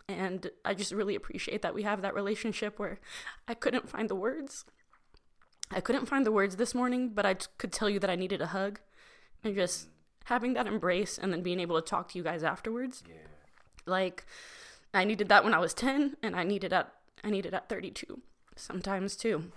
And I just really appreciate that we have that relationship where I couldn't find the words. I couldn't find the words this morning, but I could tell you that I needed a hug. And just having that embrace and then being able to talk to you guys afterwards. Yeah. Like, I needed that when I was 10, and I needed at 32 sometimes too.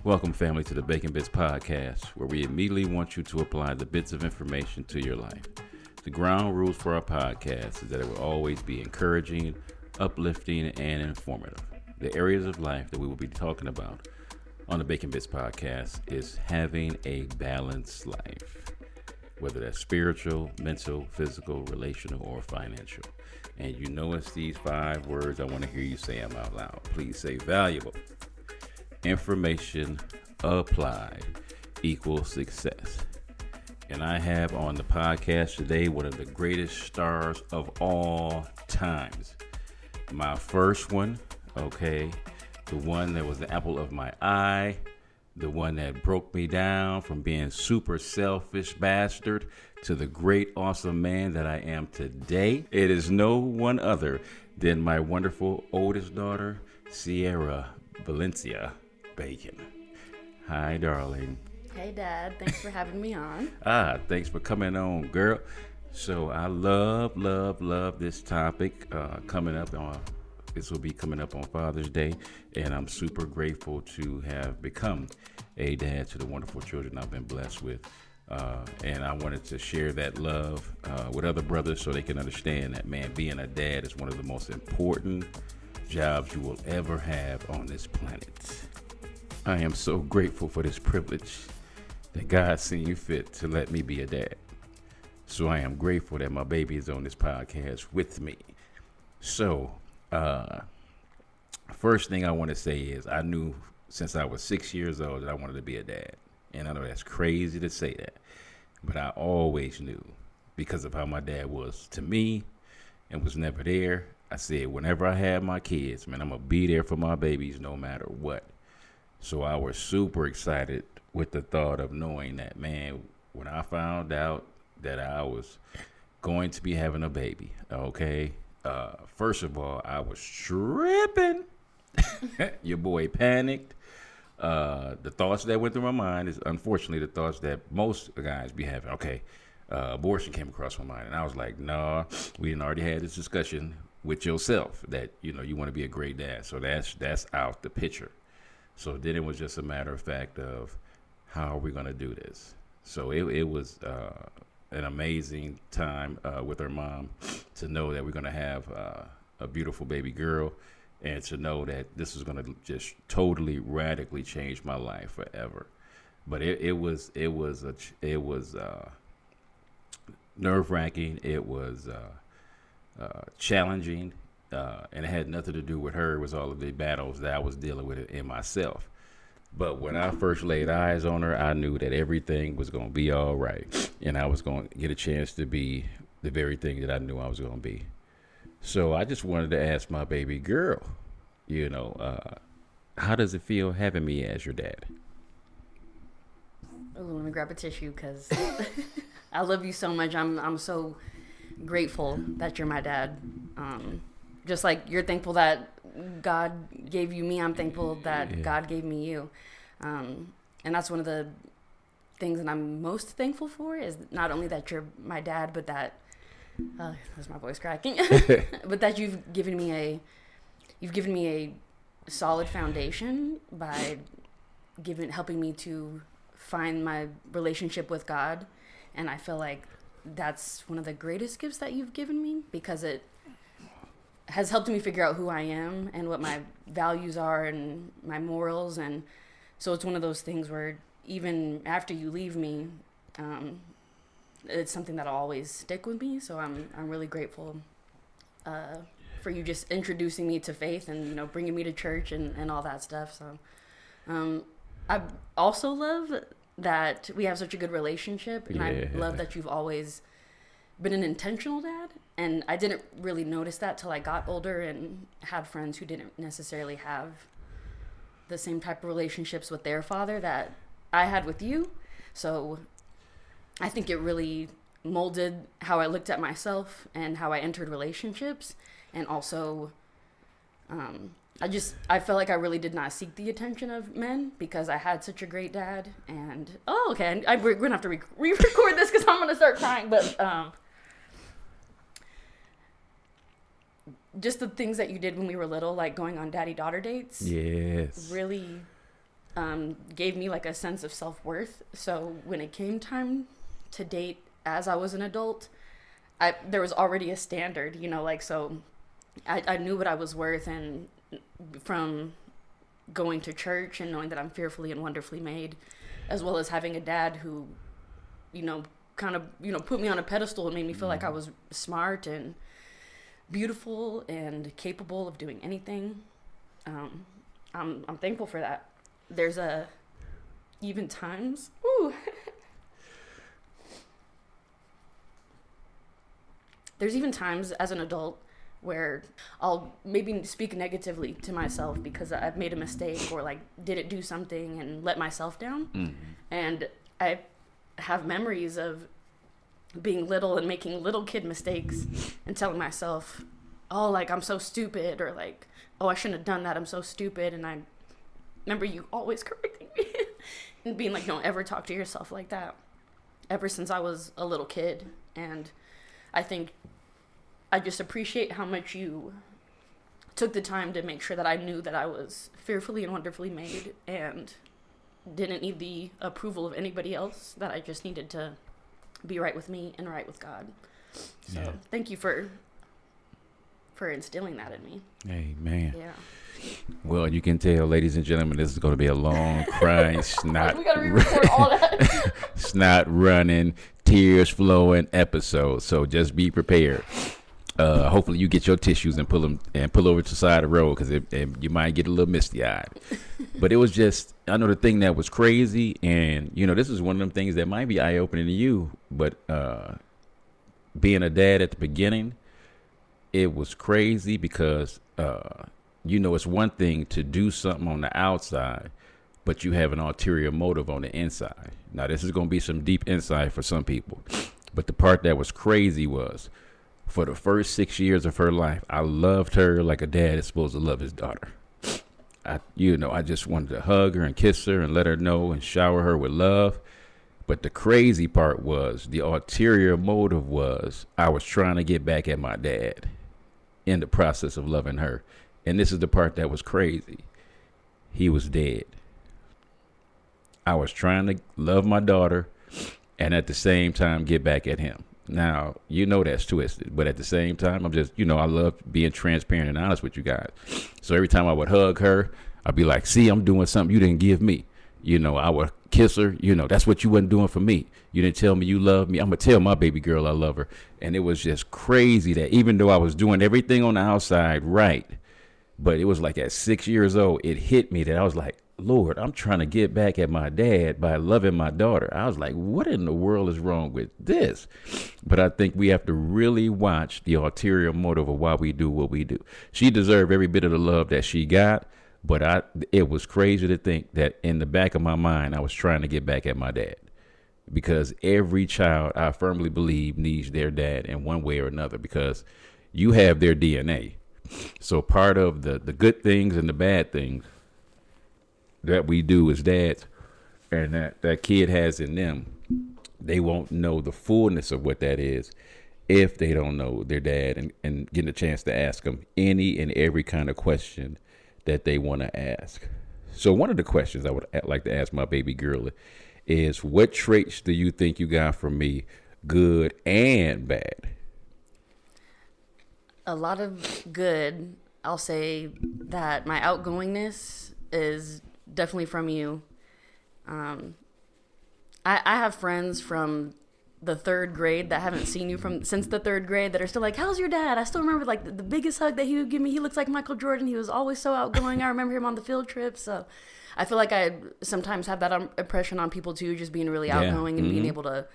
Welcome, family, to the Bacon Bits Podcast, where we immediately want you to apply the bits of information to your life. The ground rules for our podcast is that it will always be encouraging, uplifting, and informative. The areas of life that we will be talking about on the Bacon Bits Podcast is having a balanced life, whether that's spiritual, mental, physical, relational, or financial. And you know it's these 5 words I want to hear you say them out loud. Please say valuable. Information applied equals success. And I have on the podcast today one of the greatest stars of all times. My first one, okay, the one that was the apple of my eye, the one that broke me down from being super selfish bastard to the great, awesome man that I am today. It is no one other than my wonderful oldest daughter, ShayyBellaa Bacon. Hi, darling. Hey, Dad. Thanks for having me on. Thanks for coming on, girl. So I love this topic coming up on. This will be coming up on Father's Day, and I'm super grateful to have become a dad to the wonderful children I've been blessed with. And I wanted to share that love with other brothers so they can understand that, man, being a dad is one of the most important jobs you will ever have on this planet. I am so grateful for this privilege that God seen fit to let me be a dad. So I am grateful that my baby is on this podcast with me. So, first thing I want to say is I knew since I was 6 years old that I wanted to be a dad. And I know that's crazy to say that, but I always knew because of how my dad was to me and was never there. I said, whenever I have my kids, man, I'm going to be there for my babies no matter what. So I was super excited with the thought of knowing that, man, when I found out that I was going to be having a baby, okay, first of all, I was tripping. Your boy panicked. The thoughts that went through my mind is unfortunately the thoughts that most guys be having. Okay, abortion came across my mind, and I was like, nah, we didn't already had this discussion with yourself that, you know, you want to be a great dad. So that's out the picture. So then it was just a matter of fact of how are we going to do this? So it was an amazing time with her mom to know that we're going to have a beautiful baby girl, and to know that this is going to just totally radically change my life forever. But it was nerve-wracking. It was challenging. And it had nothing to do with her. It was all of the battles that I was dealing with in myself. But when I first laid eyes on her, I knew that everything was going to be all right. And I was going to get a chance to be the very thing that I knew I was going to be. So I just wanted to ask my baby girl, you know, how does it feel having me as your dad? Oh, let me grab a tissue because I love you so much. I'm so grateful that you're my dad. Just like you're thankful that God gave you me, I'm thankful that God gave me you. And that's one of the things that I'm most thankful for is not only that you're my dad, but that, that's my voice cracking, but that you've given me a solid foundation by helping me to find my relationship with God. And I feel like that's one of the greatest gifts that you've given me because it has helped me figure out who I am and what my values are and my morals. And so it's one of those things where even after you leave me, it's something that'll always stick with me. So I'm really grateful for you just introducing me to faith and, you know, bringing me to church and all that stuff. So I also love that we have such a good relationship, and I love that you've always been an intentional dad. And I didn't really notice that till I got older and had friends who didn't necessarily have the same type of relationships with their father that I had with you. So I think it really molded how I looked at myself and how I entered relationships. And also, I felt like I really did not seek the attention of men because I had such a great dad. And, okay, we're going to have to re-record this because I'm going to start crying. But just the things that you did when we were little, like going on daddy-daughter dates. Yes. Really gave me like a sense of self-worth. So when it came time to date as I was an adult, there was already a standard, so I knew what I was worth, and from going to church and knowing that I'm fearfully and wonderfully made, as well as having a dad who, kind of, put me on a pedestal and made me feel like I was smart and beautiful and capable of doing anything. I'm thankful for that. There's even times, there's even times as an adult where I'll maybe speak negatively to myself because I've made a mistake or like didn't do something and let myself down. Mm-hmm. And I have memories of being little and making little kid mistakes and telling myself, oh, like I'm so stupid, or like, oh, I shouldn't have done that, I'm so stupid. And I remember you always correcting me and being like, don't ever talk to yourself like that, ever since I was a little kid. And I think I just appreciate how much you took the time to make sure that I knew that I was fearfully and wonderfully made and didn't need the approval of anybody else, that I just needed to be right with me and right with God. So Thank you for instilling that in me. Amen. Yeah. Well, you can tell, ladies and gentlemen, this is going to be a long crying, snot, we got to re-record all that. snot running, tears flowing episode. So just be prepared. Hopefully you get your tissues and pull over to the side of the road, because you might get a little misty eyed. But it was just, I know the thing that was crazy, and this is one of them things that might be eye opening to you. But being a dad at the beginning, it was crazy because it's one thing to do something on the outside, but you have an ulterior motive on the inside. Now, this is going to be some deep insight for some people, but the part that was crazy was, for the first 6 years of her life, I loved her like a dad is supposed to love his daughter. I just wanted to hug her and kiss her and let her know and shower her with love. But the crazy part was, the ulterior motive was, I was trying to get back at my dad in the process of loving her. And this is the part that was crazy. He was dead. I was trying to love my daughter and at the same time get back at him. Now, that's twisted, but at the same time, I'm just, I love being transparent and honest with you guys. So every time I would hug her, I'd be like, see, I'm doing something you didn't give me. I would kiss her. That's what you wasn't doing for me. You didn't tell me you love me. I'm going to tell my baby girl I love her. And it was just crazy that even though I was doing everything on the outside right, but it was like at 6 years old, it hit me that I was like, Lord, I'm trying to get back at my dad by loving my daughter. I was like, what in the world is wrong with this? But I think we have to really watch the ulterior motive of why we do what we do. She deserved every bit of the love that she got, but it was crazy to think that in the back of my mind, I was trying to get back at my dad. Because every child, I firmly believe, needs their dad in one way or another, because you have their DNA. So part of the good things and the bad things that we do as dads, and that kid has in them, they won't know the fullness of what that is if they don't know their dad and getting a chance to ask them any and every kind of question that they want to ask. So one of the questions I would like to ask my baby girl is, what traits do you think you got from me, good and bad? A lot of good. I'll say that my outgoingness is definitely from you. I have friends from the third grade that haven't seen you since the third grade that are still like, how's your dad? I still remember like the biggest hug that he would give me. He looks like Michael Jordan. He was always so outgoing. I remember him on the field trip. So I feel like I sometimes have that impression on people too, just being really outgoing and being able to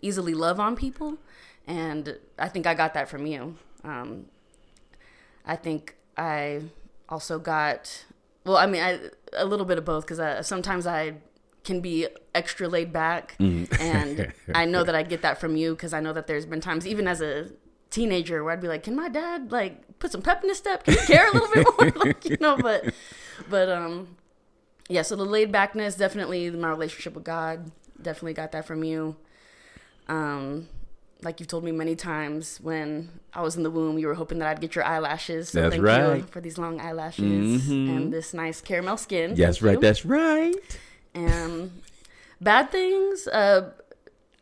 easily love on people. And I think I got that from you. I think I also got well, I mean, a little bit of both, because sometimes I can be extra laid back, and I know that I get that from you, because I know that there's been times, even as a teenager, where I'd be like, can my dad like put some pep in his step? Can he care a little bit more? Like, you know, but yeah. So the laid backness, definitely my relationship with God, definitely got that from you. Like you've told me many times, when I was in the womb, you were hoping that I'd get your eyelashes. So that's thank right. you for these long eyelashes and this nice caramel skin. That's right. That's right. And bad things,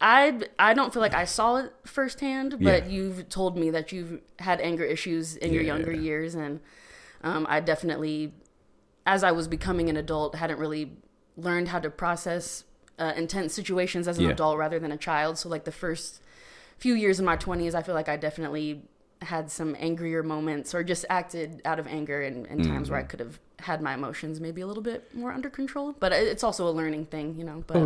I don't feel like I saw it firsthand, but you've told me that you've had anger issues in your younger years, and I definitely, as I was becoming an adult, hadn't really learned how to process intense situations as an adult rather than a child. So like the first few years of my 20s, I feel like I definitely had some angrier moments, or just acted out of anger in times where I could have had my emotions maybe a little bit more under control. But it's also a learning thing, you know. But,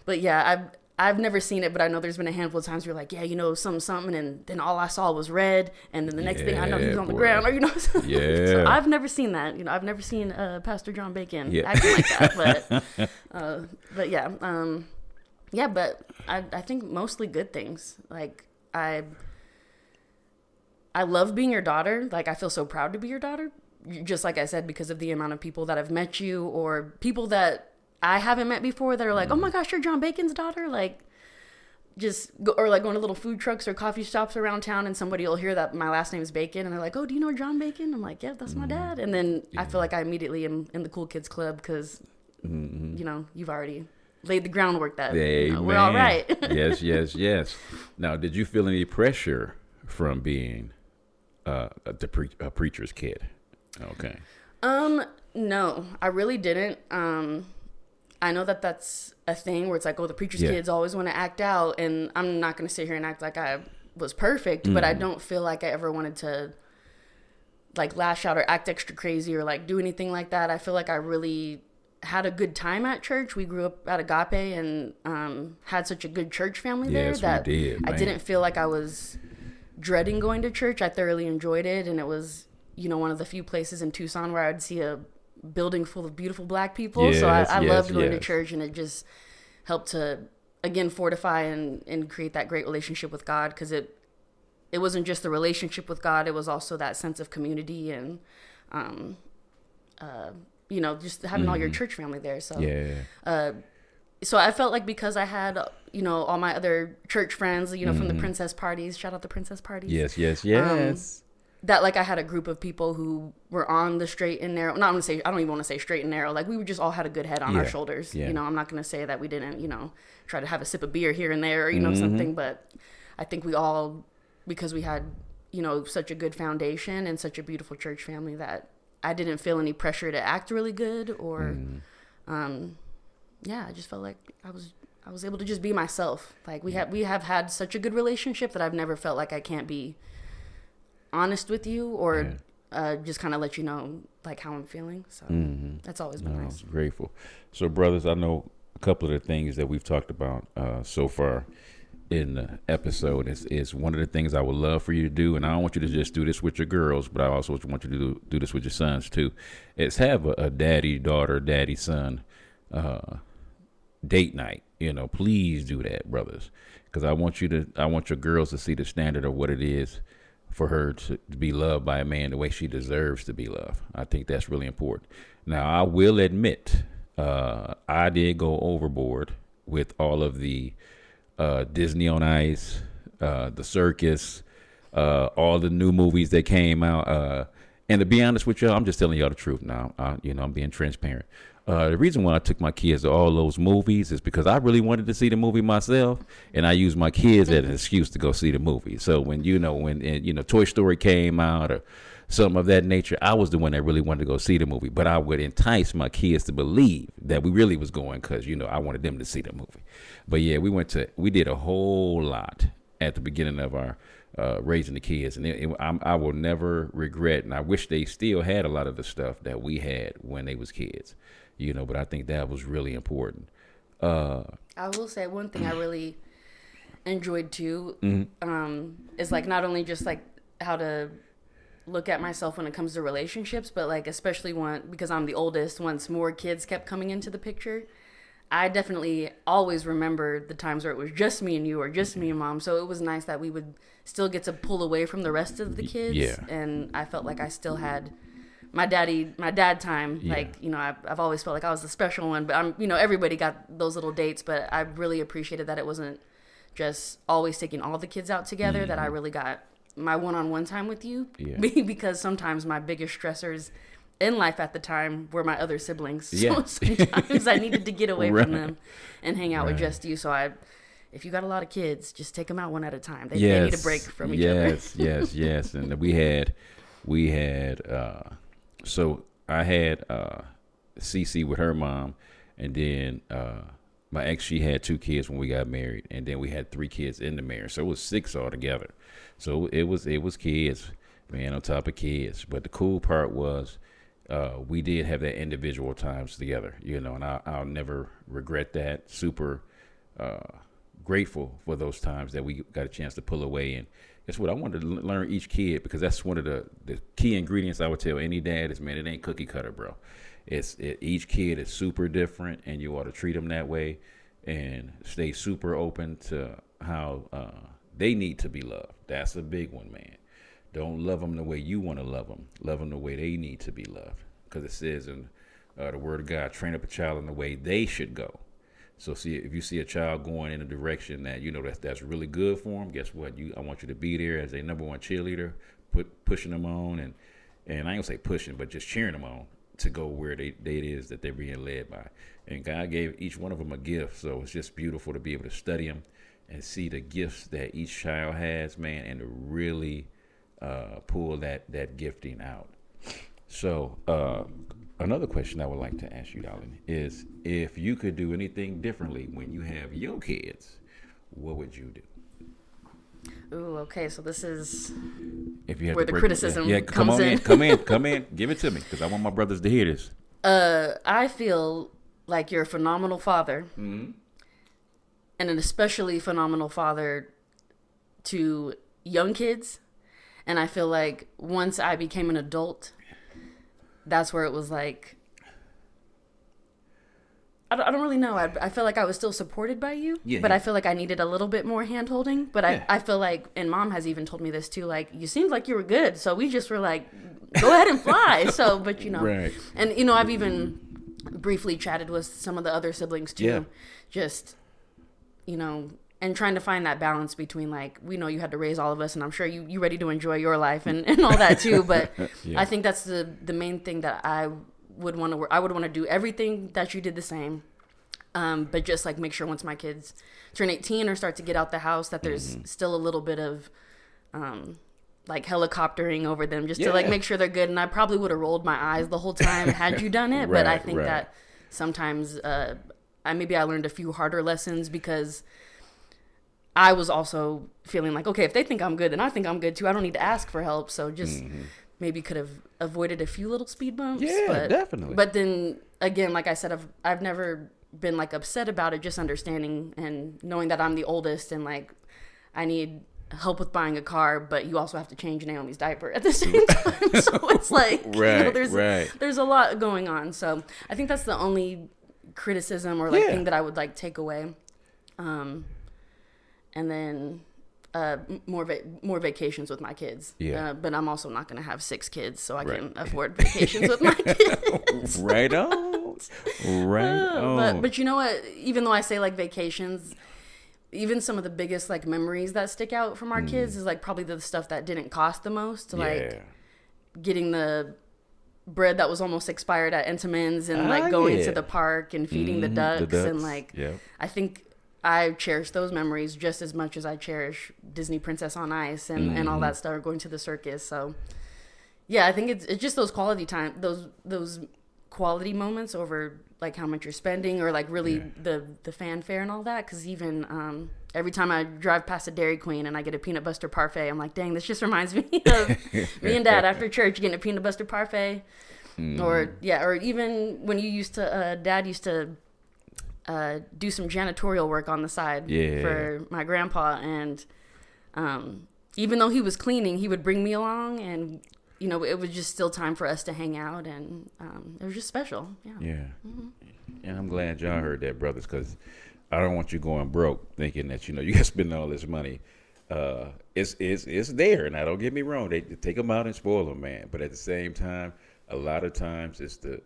But yeah, I've never seen it, but I know there's been a handful of times where you're like, yeah, you know, something, and then all I saw was red, and then the next thing I know, he's on the ground, or, you know. So I've never seen that. You know, I've never seen Pastor John Bacon acting like that. But yeah. Yeah, but I think mostly good things. Like, I love being your daughter. Like, I feel so proud to be your daughter. Just like I said, because of the amount of people that have met you, or people that I haven't met before that are like, oh my gosh, you're John Bacon's daughter. Like, or like going to little food trucks or coffee shops around town, and somebody will hear that my last name is Bacon, and they're like, oh, do you know John Bacon? I'm like, yeah, that's my dad. And then I feel like I immediately am in the cool kids club, because, you know, you've already laid the groundwork that we're all right. Yes. Now, did you feel any pressure from being a preacher's kid? Okay. No, I really didn't. I know that that's a thing where it's like, oh, the preacher's kids always want to act out, and I'm not going to sit here and act like I was perfect, but I don't feel like I ever wanted to like lash out or act extra crazy or like do anything like that. I feel like I really had a good time at church. We grew up at Agape, and had such a good church family there that I didn't feel like I was dreading going to church. I thoroughly enjoyed it, and it was, you know, one of the few places in Tucson where I'd see a building full of beautiful Black people. So I loved going to church, and it just helped to, again, fortify and create that great relationship with God, because it wasn't just the relationship with God, it was also that sense of community, and you know, just having all your church family there. So so I felt like, because I had, you know, all my other church friends, you know, from the princess parties, shout out the princess parties. Yes. That like I had a group of people who were on the straight and narrow. Not, I'm gonna say, I don't even want to say straight and narrow. Like, we were just all had a good head on our shoulders. You know, I'm not gonna say that we didn't, you know, try to have a sip of beer here and there, or, you know, something. But I think we all, because we had, you know, such a good foundation and such a beautiful church family, that I didn't feel any pressure to act really good, or, I just felt like I was able to just be myself. Like, we have had such a good relationship that I've never felt like I can't be honest with you, or just kind of let you know like how I'm feeling. So that's always been nice. I'm grateful. So, brothers, I know a couple of the things that we've talked about so far in the episode is one of the things I would love for you to do, and I don't want you to just do this with your girls, but I also want you to do this with your sons too, is have a daddy-daughter, daddy-son date night. You know, please do that, brothers, because I want your girls to see the standard of what it is for her to be loved by a man the way she deserves to be loved. I think that's really important. Now, I will admit, I did go overboard with all of the Disney on Ice, the circus, all the new movies that came out. And to be honest with y'all, I'm just telling y'all the truth now. I'm being transparent. The reason why I took my kids to all those movies is because I really wanted to see the movie myself, and I used my kids as an excuse to go see the movie. So when Toy Story came out or something of that nature, I was the one that really wanted to go see the movie. But I would entice my kids to believe that we really was going because, you know, I wanted them to see the movie. But yeah, we did a whole lot at the beginning of our raising the kids, and I will never regret, and I wish they still had a lot of the stuff that we had when they was kids. You know, but I think that was really important. I will say one thing I really enjoyed too, is like not only just like how to look at myself when it comes to relationships, but like especially because I'm the oldest, once more kids kept coming into the picture, I definitely always remember the times where it was just me and you or just me and mom. So it was nice that we would still get to pull away from the rest of the kids. Yeah. And I felt like I still had my dad time. Yeah. Like, you know, I've always felt like I was the special one, but I'm, you know, everybody got those little dates, but I really appreciated that it wasn't just always taking all the kids out together, that I really got my one-on-one time with you. Yeah. Because sometimes my biggest stressors in life at the time were my other siblings. So Yeah. sometimes I needed to get away Right. from them and hang out with just you. So if you got a lot of kids, just take them out one at a time. They need a break from each other. Yes. And we had, so I had Cece with her mom, and then my ex, she had 2 kids when we got married, and then we had 3 kids in the marriage. So it was 6 altogether. So it was kids, man, on top of kids. But the cool part was we did have that individual times together, you know, and I'll never regret that. Super grateful for those times that we got a chance to pull away. And guess what? I wanted to learn each kid, because that's one of the key ingredients I would tell any dad is, man, it ain't cookie cutter, bro. Each kid is super different, and you ought to treat them that way and stay super open to how they need to be loved. That's a big one, man. Don't love them the way you want to love them. Love them the way they need to be loved, because it says in the Word of God, train up a child in the way they should go. So if you see a child going in a direction that you know that's really good for them, guess what? I want you to be there as a number one cheerleader, pushing them on, and I ain't gonna say pushing, but just cheering them on to go where it is that they're being led by. And God gave each one of them a gift, so it's just beautiful to be able to study them and see the gifts that each child has, man, and to really pull that gifting out. So another question I would like to ask you, darling, is if you could do anything differently when you have your kids, what would you do? Ooh, okay. So this is if you had where the criticism come in. Come in, give it to me, because I want my brothers to hear this. I feel like you're a phenomenal father, and an especially phenomenal father to young kids. And I feel like once I became an adult, that's where it was like, I don't really know. I feel like I was still supported by you, but I feel like I needed a little bit more hand-holding. But I feel like, and Mom has even told me this too, like, you seemed like you were good. So we just were like, go ahead and fly. So, but you know, right. And you know, I've even briefly chatted with some of the other siblings too. Just, you know, and trying to find that balance between, like, we know you had to raise all of us, and I'm sure you ready to enjoy your life and all that too. But I think that's the main thing that I would want to. I would want to do everything that you did the same, but just like make sure once my kids turn 18 or start to get out the house, that there's still a little bit of like helicoptering over them, just to like make sure they're good. And I probably would have rolled my eyes the whole time had you done it. But I think that sometimes maybe I learned a few harder lessons, because I was also feeling like, okay, if they think I'm good, then I think I'm good too. I don't need to ask for help. So just maybe could have avoided a few little speed bumps. Yeah, definitely. But then again, like I said, I've never been like upset about it, just understanding and knowing that I'm the oldest and like I need help with buying a car, but you also have to change Naomi's diaper at the same time. So it's like, you know, there's a lot going on. So I think that's the only criticism or like thing that I would like take away. And then more vacations with my kids. But I'm also not going to have 6 kids, so I can afford vacations with my kids. Right on. But you know what? Even though I say like vacations, even some of the biggest like memories that stick out from our kids is like probably the stuff that didn't cost the most. Like getting the bread that was almost expired at Entenmann's and like going to the park and feeding the ducks. And like, I think I cherish those memories just as much as I cherish Disney Princess on Ice and all that stuff, going to the circus. So yeah, I think it's just those quality time, those quality moments over like how much you're spending or like really the fanfare and all that. Cause even, every time I drive past a Dairy Queen and I get a peanut butter parfait, I'm like, dang, this just reminds me of me and Dad after church getting a peanut butter parfait. Or even when you used to, Dad used to, do some janitorial work on the side for my grandpa, and even though he was cleaning, he would bring me along, and you know, it was just still time for us to hang out, and it was just special. Yeah. Yeah. And I'm glad y'all heard that, brothers, because I don't want you going broke thinking that, you know, you got to spend all this money. It's there. Now, don't get me wrong. They take them out and spoil them, man. But at the same time, a lot of times it's the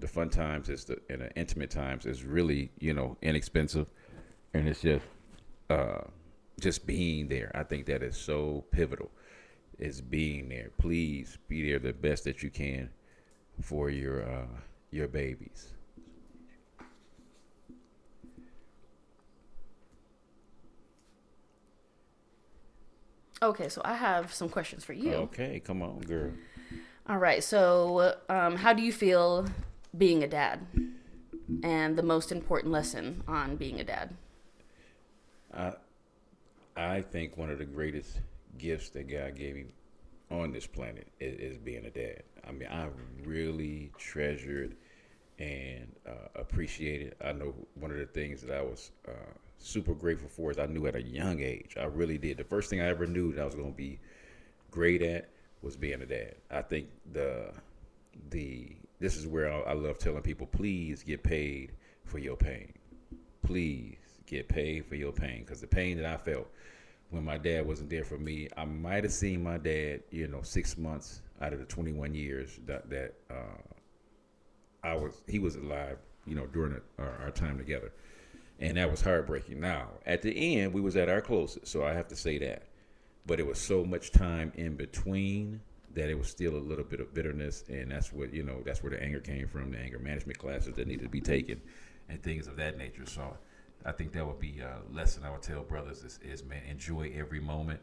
fun times, and the intimate times is really, you know, inexpensive. And it's just being there. I think that is so pivotal. Is being there. Please be there the best that you can for your babies. Okay, so I have some questions for you. Okay, come on, girl. All right, so how do you feel being a dad, and the most important lesson on being a dad? I think one of the greatest gifts that God gave me on this planet is being a dad. I mean, I really treasured and appreciated. I know one of the things that I was super grateful for is I knew at a young age. I really did. The first thing I ever knew that I was going to be great at was being a dad. I think this is where I love telling people, please get paid for your pain. Please get paid for your pain, because the pain that I felt when my dad wasn't there for me, I might have seen my dad, you know, 6 months out of the 21 years that he was alive, you know, during our time together. And that was heartbreaking. Now, at the end, we was at our closest, so I have to say that. But it was so much time in between that it was still a little bit of bitterness, and that's what, you know, that's where the anger came from, the anger management classes that needed to be taken and things of that nature. So I think that would be a lesson I would tell brothers is man, enjoy every moment.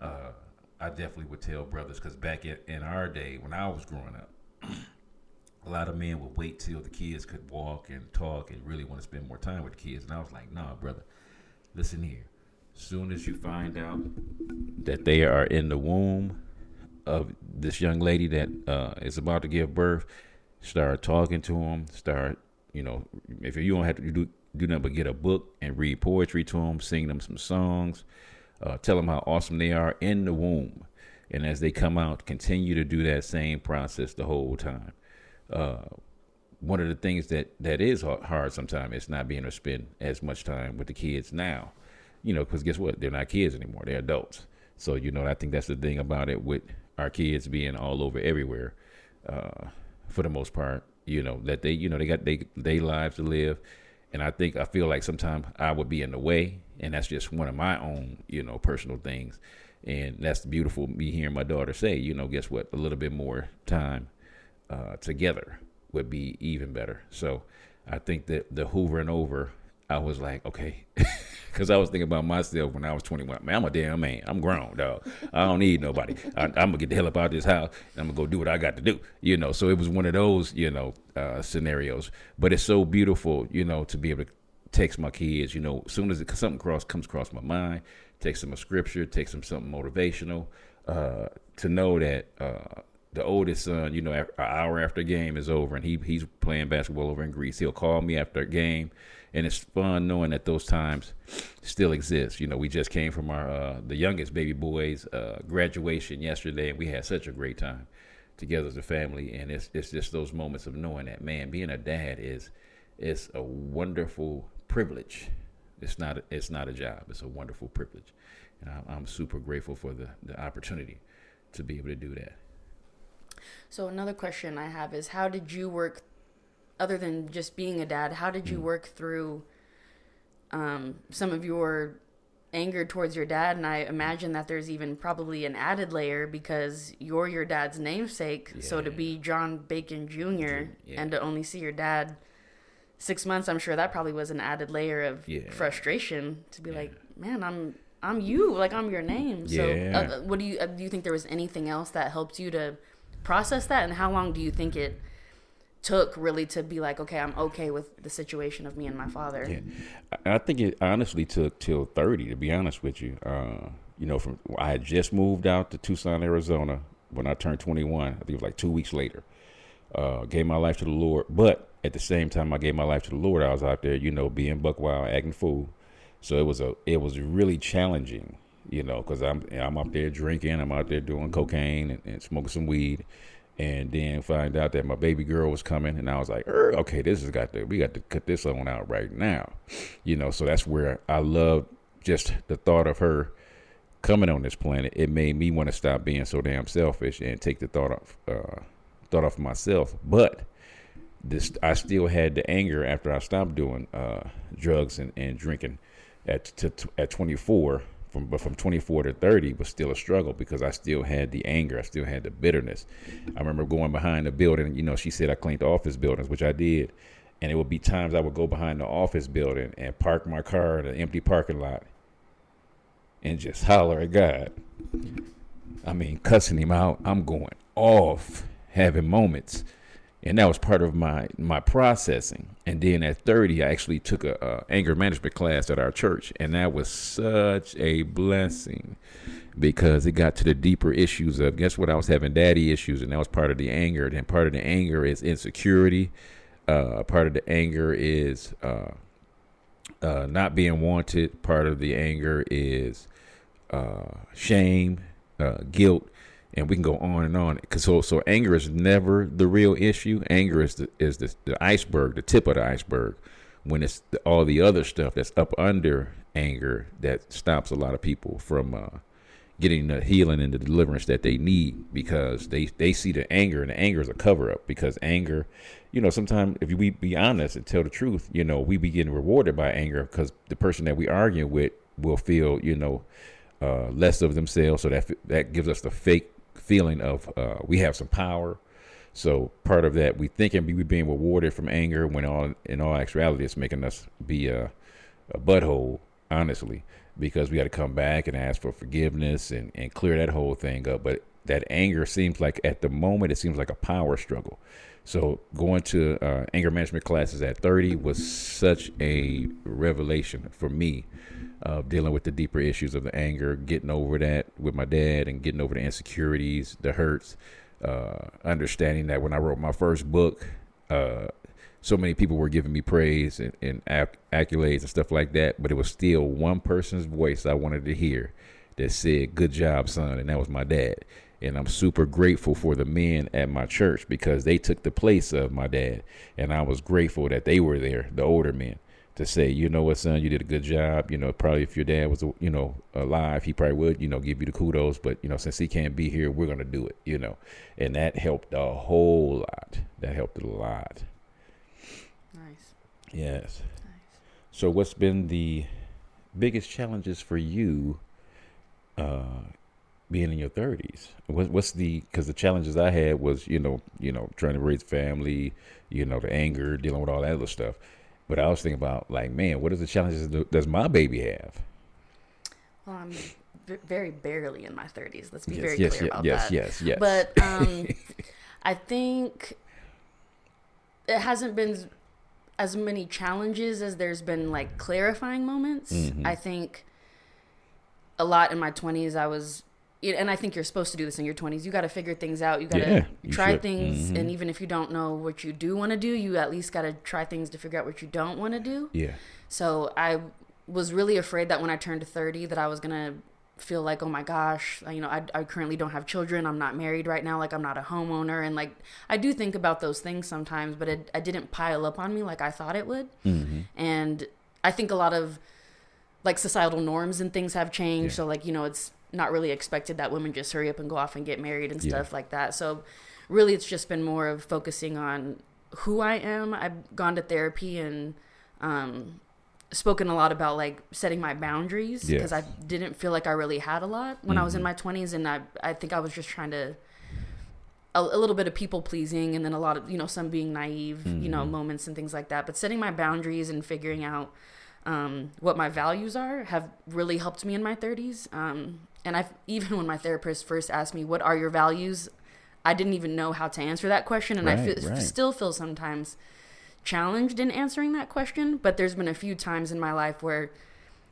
I definitely would tell brothers, because back in our day when I was growing up, a lot of men would wait till the kids could walk and talk and really want to spend more time with the kids. And I was like, nah, brother, listen here. Soon as you find out that they are in the womb of this young lady that is about to give birth, start talking to them. Start, you know, if you don't have to do nothing but get a book and read poetry to them, sing them some songs, tell them how awesome they are in the womb. And as they come out, continue to do that same process the whole time. One of the things that is hard sometimes is not being able to spend as much time with the kids now, you know, because guess what? They're not kids anymore. They're adults. So, you know, I think that's the thing about it with our kids being all over everywhere, for the most part, you know, that they got they lives to live. And I feel like sometimes I would be in the way, and that's just one of my own, you know, personal things. And that's beautiful, me hearing my daughter say, you know, guess what? A little bit more time together would be even better. So I think that the hoovering over, I was like, okay, because I was thinking about myself when I was 21. Man, I'm a damn man. I'm grown, dog. I don't need nobody. I'm going to get the hell up out of this house, and I'm going to go do what I got to do, you know. So it was one of those, you know, scenarios. But it's so beautiful, you know, to be able to text my kids, you know, as soon as something comes across my mind, text them a scripture, text them something motivational, to know that the oldest son, you know, an hour after a game is over and he's playing basketball over in Greece, he'll call me after a game. And it's fun knowing that those times still exist. You know, we just came from our the youngest baby boy's graduation yesterday, and we had such a great time together as a family. And it's just those moments of knowing that, man, being a dad is a wonderful privilege. It's not a job. It's a wonderful privilege, and I'm super grateful for the opportunity to be able to do that. So another question I have is, how did you work? Other than just being a dad, how did you work through some of your anger towards your dad? And I imagine that there's even probably an added layer because you're your dad's namesake. Yeah. So to be John Bacon Jr. And to only see your dad 6 months, I'm sure that probably was an added layer of frustration to be like, man, I'm you, like I'm your name. Yeah. So what do you think there was anything else that helped you to process that? And how long do you think it took really to be like, okay, I'm okay with the situation of me and my father? Yeah, I think it honestly took till 30, to be honest with you. You know, I had just moved out to Tucson, Arizona when I turned 21. I think it was like 2 weeks later. Gave my life to the Lord, but at the same time I gave my life to the Lord, I was out there, you know, being buck wild, acting fool. So it was really challenging you know, because I'm up there drinking, I'm out there doing cocaine and smoking some weed, and then find out that my baby girl was coming, and I was like, okay, we got to cut this on out right now, you know. So that's where I love just the thought of her coming on this planet. It made me want to stop being so damn selfish and take the thought off myself. But I still had the anger after I stopped doing drugs and drinking at 24. From 24 to 30 was still a struggle because I still had the anger. I still had the bitterness. I remember going behind the building. You know, she said I cleaned the office buildings, which I did. And it would be times I would go behind the office building and park my car in an empty parking lot and just holler at God. I mean, cussing him out. I'm going off, having moments. And that was part of my processing. And then at 30, I actually took a anger management class at our church. And that was such a blessing because it got to the deeper issues of, guess what? I was having daddy issues, and that was part of the anger. And part of the anger is insecurity. Part of the anger is not being wanted. Part of the anger is shame, guilt. And we can go on and on. So anger is never the real issue. Anger is the iceberg, the tip of the iceberg. When it's all the other stuff that's up under anger that stops a lot of people from getting the healing and the deliverance that they need, because they see the anger, and the anger is a cover up. Because anger, you know, sometimes if we be honest and tell the truth, you know, we be getting rewarded by anger because the person that we argue with will feel, you know, less of themselves. So that gives us the fake feeling of we have some power. So part of that, we thinking we being rewarded from anger, when in all actuality it's making us be a butthole, honestly, because we got to come back and ask for forgiveness and clear that whole thing up. But that anger seems like, at the moment, it seems like a power struggle. So going to anger management classes at 30 was such a revelation for me, of dealing with the deeper issues of the anger, getting over that with my dad, and getting over the insecurities, the hurts, understanding that when I wrote my first book, so many people were giving me praise and accolades and stuff like that, but it was still one person's voice I wanted to hear that said, "Good job, son," and that was my dad. And I'm super grateful for the men at my church because they took the place of my dad, and I was grateful that they were there, the older men, to say, you know what, son, you did a good job. You know, probably if your dad was, you know, alive, he probably would, you know, give you the kudos. But, you know, since he can't be here, we're going to do it, you know. And that helped a whole lot. That helped a lot. Nice. Yes. Nice. So what's been the biggest challenges for you being in your 30s? Because the challenges I had was, you know, trying to raise family, you know, the anger, dealing with all that other stuff. But I was thinking about, like, man, what are the challenges does my baby have? Well, I'm very barely in my 30s. Let's be very clear about that. Yes. But I think it hasn't been as many challenges as there's been, like, clarifying moments. Mm-hmm. I think a lot in my 20s I was, and I think you're supposed to do this in your 20s. You got to figure things out. You got to try things. Mm-hmm. And even if you don't know what you do want to do, you at least got to try things to figure out what you don't want to do. Yeah. So I was really afraid that when I turned 30 that I was going to feel like, oh my gosh, you know, I currently don't have children. I'm not married right now. Like, I'm not a homeowner. And, like, I do think about those things sometimes, but it didn't pile up on me like I thought it would. Mm-hmm. And I think a lot of, like, societal norms and things have changed. Yeah. So, like, you know, it's not really expected that women just hurry up and go off and get married and stuff like that. So really it's just been more of focusing on who I am. I've gone to therapy and spoken a lot about, like, setting my boundaries because I didn't feel like I really had a lot when I was in my 20s. And I think I was just trying to a little bit of people pleasing, and then a lot of, you know, some being naive, you know, moments and things like that. But setting my boundaries and figuring out what my values are have really helped me in my 30s. And even when my therapist first asked me, what are your values? I didn't even know how to answer that question. And I still feel sometimes challenged in answering that question. But there's been a few times in my life where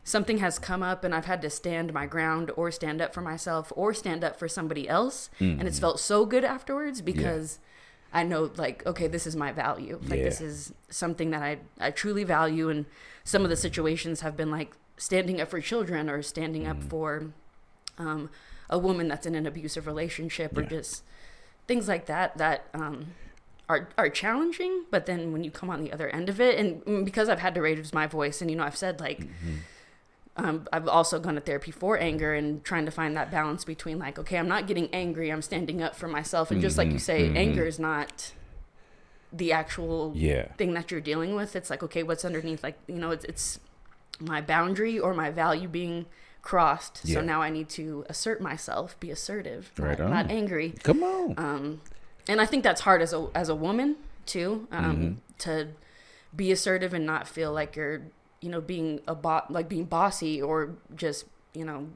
something has come up and I've had to stand my ground or stand up for myself or stand up for somebody else. Mm-hmm. And it's felt so good afterwards because I know, like, okay, this is my value. Like, this is something that I truly value. And some of the situations have been, like, standing up for children or standing up for a woman that's in an abusive relationship, or just things like that are challenging. But then when you come on the other end of it, and because I've had to raise my voice, and I've said like, I've also gone to therapy for anger and trying to find that balance between like, okay, I'm not getting angry, I'm standing up for myself, and just like you say, anger is not the actual thing that you're dealing with. It's like, okay, what's underneath? Like, it's my boundary or my value being crossed. So now I need to assert myself, be assertive, not angry. Come on. And I think that's hard as a woman too, to be assertive and not feel like you're, being being bossy, or just,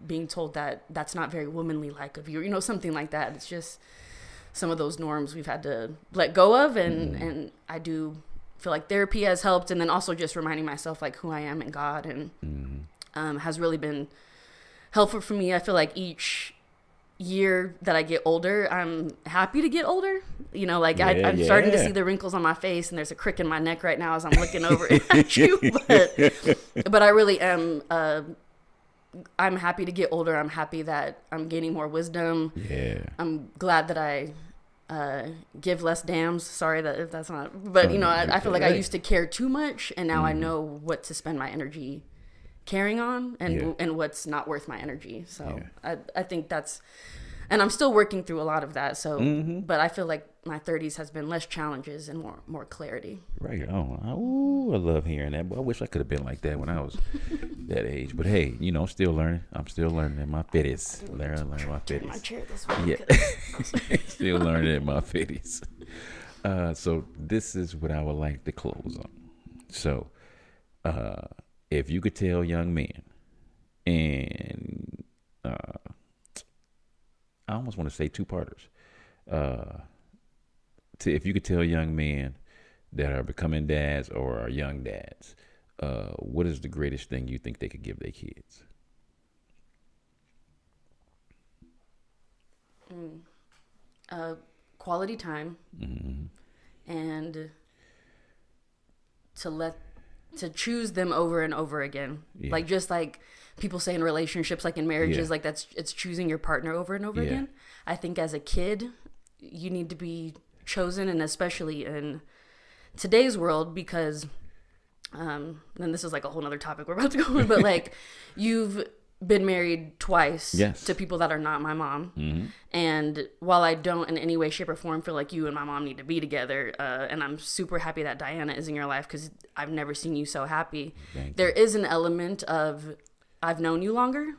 being told that that's not very womanly like of you, something like that. It's just some of those norms we've had to let go of. And I do feel like therapy has helped. And then also just reminding myself like who I am in God, and has really been helpful for me. I feel like each year that I get older, I'm happy to get older. I'm starting to see the wrinkles on my face, and there's a crick in my neck right now as I'm looking over at you. But I really am. I'm happy to get older. I'm happy that I'm gaining more wisdom. Yeah. I'm glad that I give less damns. Sorry if that's not. But I feel like I used to care too much, and now I know what to spend my energy carrying on, and what's not worth my energy. So I think that's, and I'm still working through a lot of that. So, but I feel like my 30s has been less challenges and more clarity. Right on. I love hearing that. But I wish I could have been like that when I was that age. But hey, still learning. I'm still learning in my 50s. Learning my 50s. My chair this way. Yeah. Still learning in my 50s. So this is what I would like to close on. So, if you could tell young men, and I almost want to say two-parters, if you could tell young men that are becoming dads or are young dads, what is the greatest thing you think they could give their kids? Quality time, and to choose them over and over again. Like, just like people say in relationships, like in marriages, like it's choosing your partner over and over again. I think as a kid, you need to be chosen, and especially in today's world, because and this is like a whole nother topic we're about to go on, but like you've been married twice to people that are not my mom. And while I don't in any way, shape, or form feel like you and my mom need to be together, and I'm super happy that Diana is in your life, because I've never seen you so happy. There is an element of I've known you longer.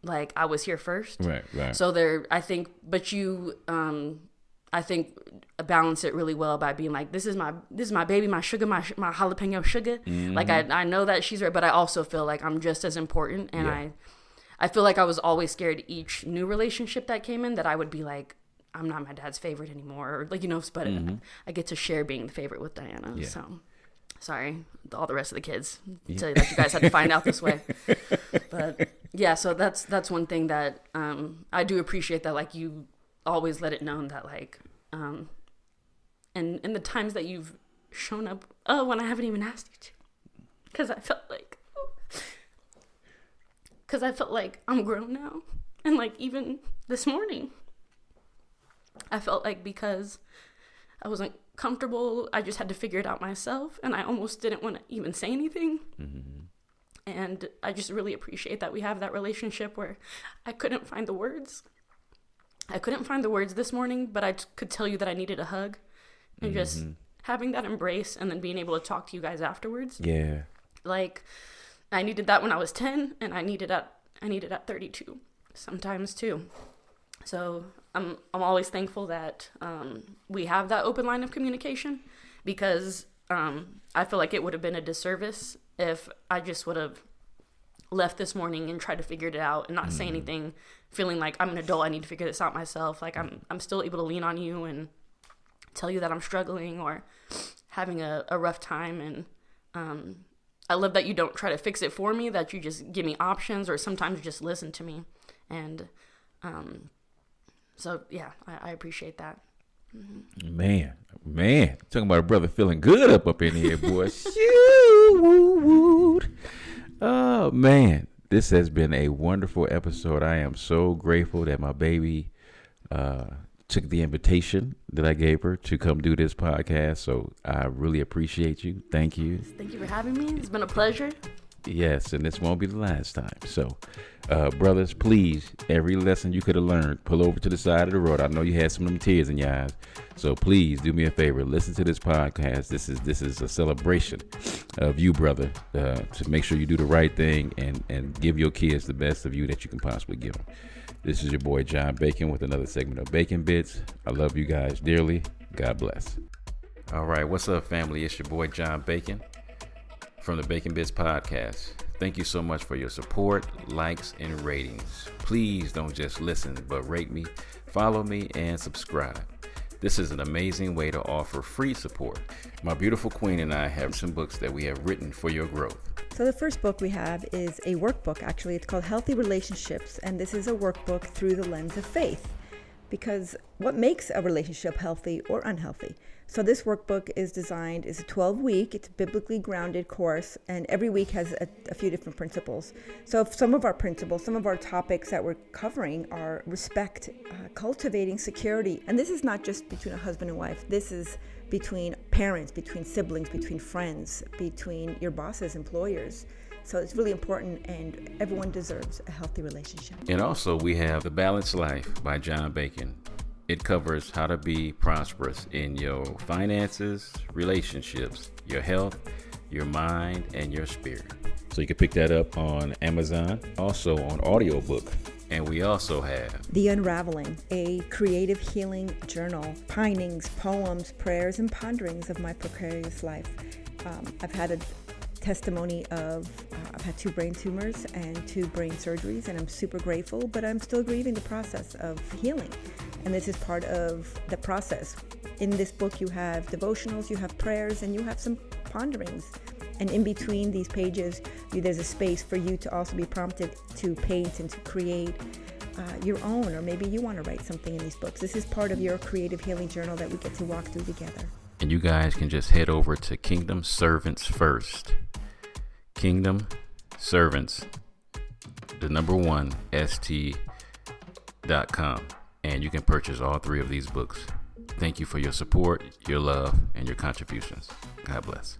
Like I was here first. Right. So I think, but you, I think balance it really well by being like, this is my baby, my sugar, my jalapeno sugar. Like I know that she's right, but I also feel like I'm just as important, and I feel like I was always scared each new relationship that came in that I would be like, I'm not my dad's favorite anymore, or like but I get to share being the favorite with Diana. So sorry, all the rest of the kids tell you that you guys had to find out this way. But yeah, so that's one thing that I do appreciate, that like you always let it known that like and in the times that you've shown up when I haven't even asked you to, because I felt like I'm grown now. And like even this morning I felt like, because I wasn't comfortable, I just had to figure it out myself, and I almost didn't want to even say anything. And I just really appreciate that we have that relationship where I couldn't find the words this morning, but I could tell you that I needed a hug, and just having that embrace, and then being able to talk to you guys afterwards. Like I needed that when I was 10, and I needed at 32 sometimes too. So I'm always thankful that we have that open line of communication, because I feel like it would have been a disservice if I just would have left this morning and tried to figure it out and not say anything, feeling like I'm an adult, I need to figure this out myself. Like I'm still able to lean on you and tell you that I'm struggling or having a rough time. And I love that you don't try to fix it for me, that you just give me options, or sometimes you just listen to me. And so yeah, I appreciate that. Man, talking about a brother feeling good up in here, boy. Shoot. Oh man, this has been a wonderful episode. I am so grateful that my baby took the invitation that I gave her to come do this podcast. So I really appreciate you. Thank you. Thank you for having me. It's been a pleasure. Yes, and this won't be the last time. So, brothers, please, every lesson you could have learned, pull over to the side of the road. I know you had some of them tears in your eyes. So please do me a favor. Listen to this podcast. This is a celebration of you, brother, to make sure you do the right thing and give your kids the best of you that you can possibly give them. This is your boy, John Bacon, with another segment of Bacon Bits. I love you guys dearly. God bless. All right. What's up, family? It's your boy, John Bacon, from the Bacon Bits podcast. Thank you so much for your support, likes, and ratings. Please don't just listen, but rate me, follow me, and subscribe. This is an amazing way to offer free support. My beautiful queen and I have some books that we have written for your growth. So the first book we have is a workbook, actually. It's called Healthy Relationships, and this is a workbook through the lens of faith. Because what makes a relationship healthy or unhealthy? So this workbook is designed, it's a 12-week, it's a biblically grounded course, and every week has a few different principles. So if some of our principles, some of our topics that we're covering are respect, cultivating security. And this is not just between a husband and wife. This is between parents, between siblings, between friends, between your bosses, employers. So it's really important, and everyone deserves a healthy relationship. And also we have The Balanced Life by John Bacon. It covers how to be prosperous in your finances, relationships, your health, your mind, and your spirit. So you can pick that up on Amazon, also on audiobook. And we also have The Unraveling, a creative healing journal, pinings, poems, prayers, and ponderings of my precarious life. I've had a testimony of I've had 2 brain tumors and 2 brain surgeries, and I'm super grateful, but I'm still grieving the process of healing. And this is part of the process. In this book, you have devotionals, you have prayers, and you have some ponderings. And in between these pages, there's a space for you to also be prompted to paint and to create your own, or maybe you want to write something in these books. This is part of your creative healing journal that we get to walk through together. And you guys can just head over to Kingdom Servants First. Kingdom Servants, the number 1, st.com. And you can purchase all 3 of these books. Thank you for your support, your love, and your contributions. God bless.